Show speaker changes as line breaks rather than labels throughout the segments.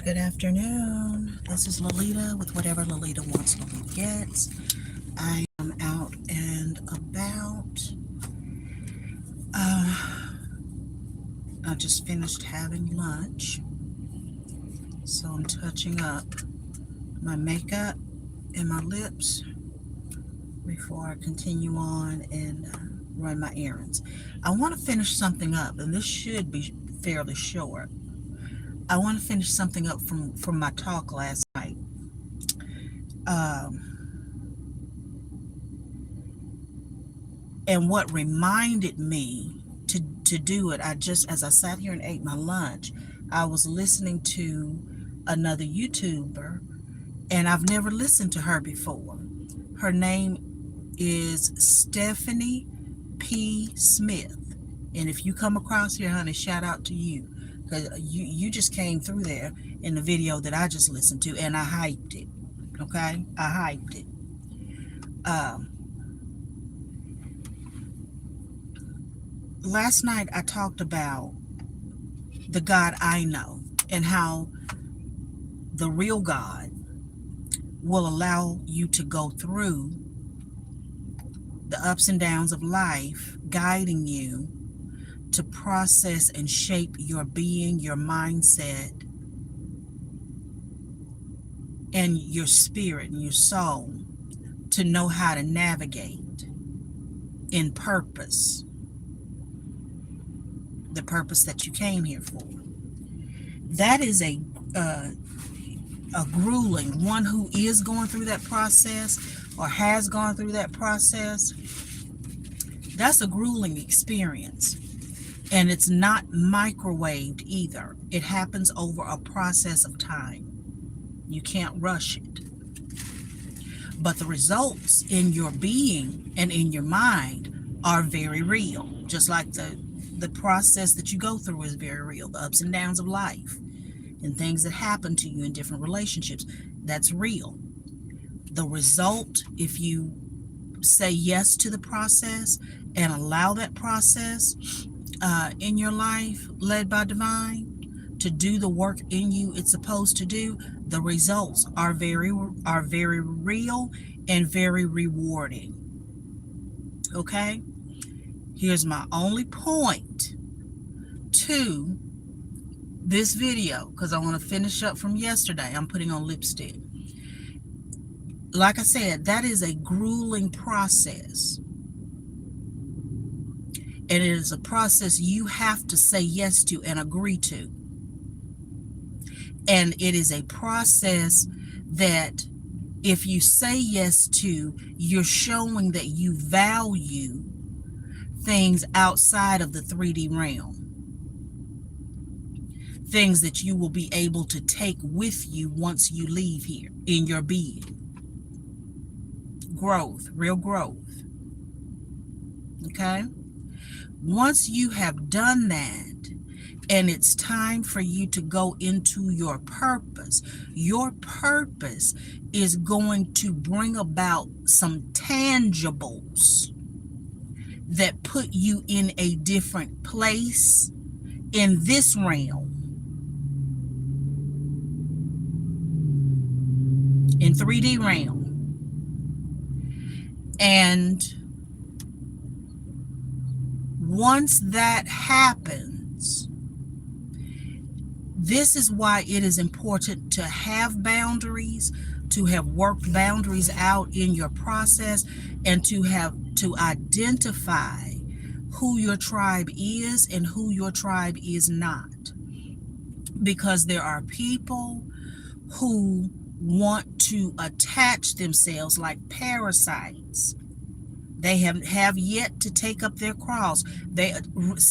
Good afternoon. This is Lolita with Whatever Lolita Wants, Lolita Gets. I am out and about. I just finished having lunch, so I'm touching up my makeup and my lips before I continue on and run my errands. I want to finish something up, and this should be fairly short. I want to finish something up from my talk last night. Um, And what reminded me to do it, as I sat here and ate my lunch, I was listening to another YouTuber, and I've never listened to her before. Her name is Stephanie P. Smith. And if you come across here, honey, shout out to you. Because you just came through there in the video that I just listened to, and I hyped it. Okay? I hyped it. Um, Last night I talked about the God I know and how the real God will allow you to go through the ups and downs of life, guiding you to process and shape your being, your mindset, and your spirit and your soul to know how to navigate in purpose, the purpose that you came here for. That is a grueling one who is going through that process or has gone through that process. That's a grueling experience, and it's not microwaved either. It happens over a process of time. You can't rush it, but the results in your being and in your mind are very real, just like the process that you go through is very real. The ups and downs of life and things that happen to you in different relationships, that's real. The result, if you say yes to the process and allow that process in your life, led by divine, to do the work in you it's supposed to do, the results are very real and very rewarding. Okay? Here's my only point to this video, because I want to finish up from yesterday. I'm putting on lipstick. Like I said, that is a grueling process. And it is a process you have to say yes to and agree to. And it is a process that if you say yes to, you're showing that you value things outside of the 3D realm. Things that you will be able to take with you once you leave here in your being. Growth, real growth. Okay? Once you have done that, and it's time for you to go into your purpose is going to bring about some tangibles that put you in a different place in this realm. In 3D realm. And once that happens, this is why it is important to have boundaries, to have worked boundaries out in your process, and to identify who your tribe is and who your tribe is not. Because there are people who want to attach themselves like parasites. They have yet to take up their cross. They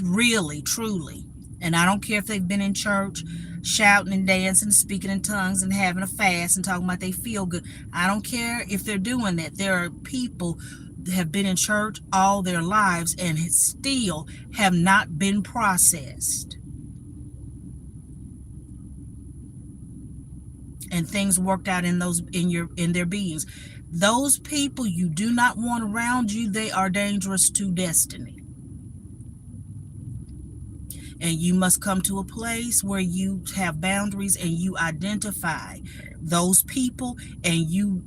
really, truly, and I don't care if they've been in church shouting and dancing, speaking in tongues and having a fast and talking about they feel good. I don't care if they're doing that. There are people that have been in church all their lives and still have not been processed. And things worked out in their beings. Those people you do not want around you. They are dangerous to destiny. And you must come to a place where you have boundaries and you identify those people and you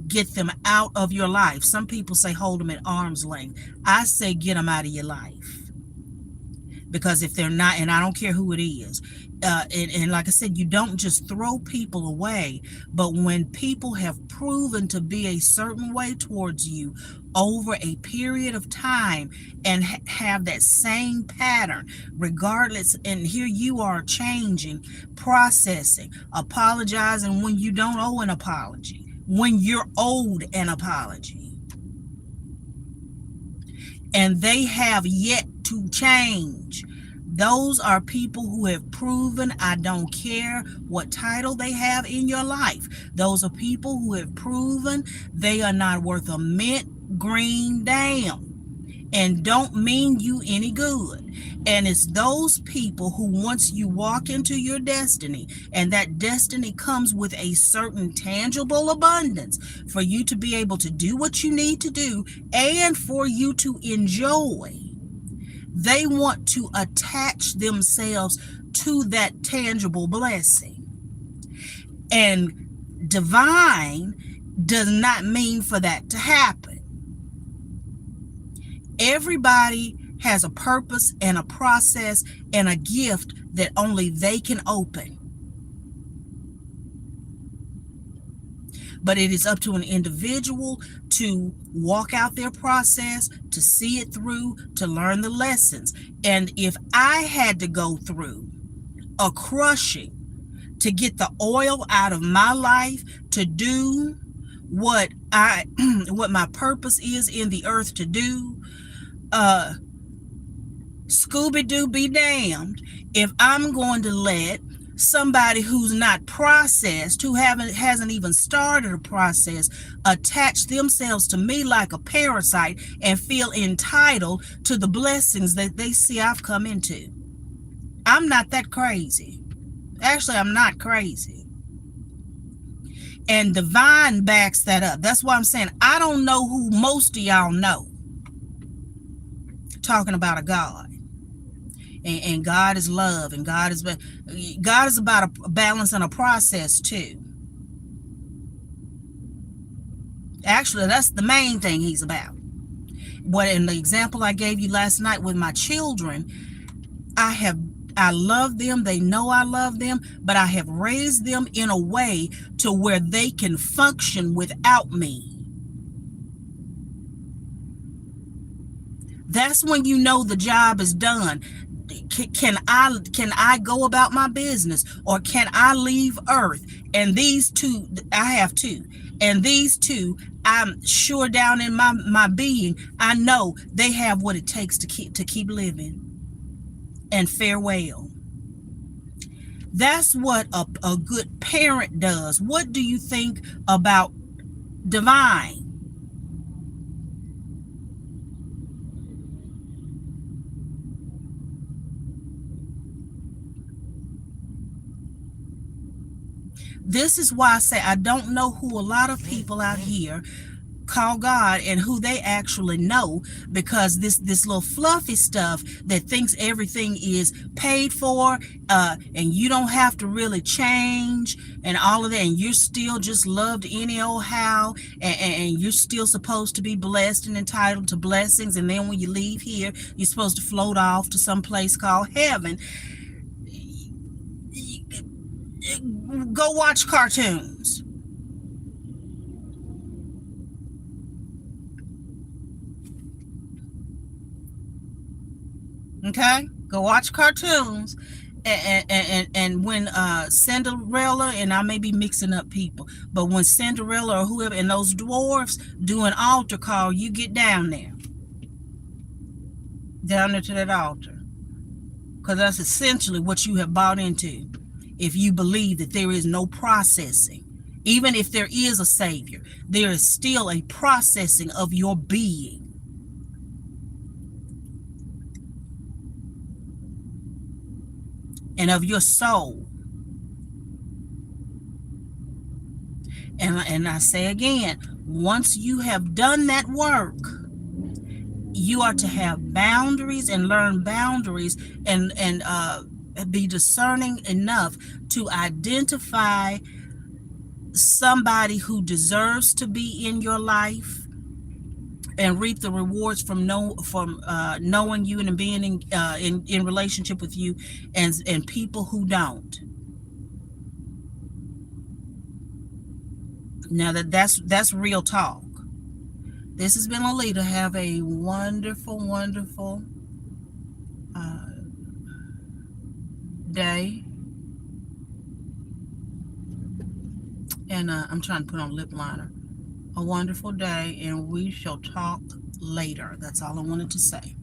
get them out of your life. Some people say hold them at arm's length. I say get them out of your life. Because if they're not, and I don't care who it is, and like I said, you don't just throw people away, but when people have proven to be a certain way towards you over a period of time and have that same pattern, regardless, and here you are changing, processing, apologizing when you don't owe an apology, when you're owed an apology, and they have yet to change. Those are people who have proven, I don't care what title they have in your life. Those are people who have proven they are not worth a mint green damn and don't mean you any good. And it's those people who, once you walk into your destiny, and that destiny comes with a certain tangible abundance for you to be able to do what you need to do and for you to enjoy, they want to attach themselves to that tangible blessing. And divine does not mean for that to happen. Everybody has a purpose and a process and a gift that only they can open. But it is up to an individual to walk out their process, to see it through, to learn the lessons. And if I had to go through a crushing to get the oil out of my life, to do what my purpose is in the earth to do, Scooby-Doo be damned if I'm going to let somebody who's not processed, who hasn't even started a process, attach themselves to me like a parasite and feel entitled to the blessings that they see I've come into. I'm not that crazy. Actually, I'm not crazy. And divine backs that up. That's why I'm saying I don't know who most of y'all know. Talking about a God. And God is love, and God is about a balance and a process too. Actually, that's the main thing he's about. What in the example I gave you last night with my children, I love them, they know I love them, but I have raised them in a way to where they can function without me. That's when you know the job is done. Can I go about my business, or can I leave earth? And these two, I have two, and these two, I'm sure down in my being, I know they have what it takes to keep living. And farewell. That's what a good parent does. What do you think about divine? This is why I say I don't know who a lot of people out here call God and who they actually know, because this little fluffy stuff that thinks everything is paid for, and you don't have to really change and all of that, and you're still just loved any old how, and you're still supposed to be blessed and entitled to blessings, and then when you leave here you're supposed to float off to some place called heaven. Go watch cartoons. Okay, go watch cartoons. And when Cinderella, and I may be mixing up people, but when Cinderella or whoever and those dwarfs do an altar call, you get down there to that altar, because that's essentially what you have bought into. If you believe that there is no processing, even if there is a savior, there is still a processing of your being. And of your soul. And I say again, once you have done that work, You are to have boundaries and learn boundaries, and be discerning enough to identify somebody who deserves to be in your life and reap the rewards from knowing you and being in relationship with you, and people who don't. Now that's real talk. This has been Lolita. Have a wonderful, wonderful day. And I'm trying to put on lip liner. A wonderful day, and we shall talk later. That's all I wanted to say.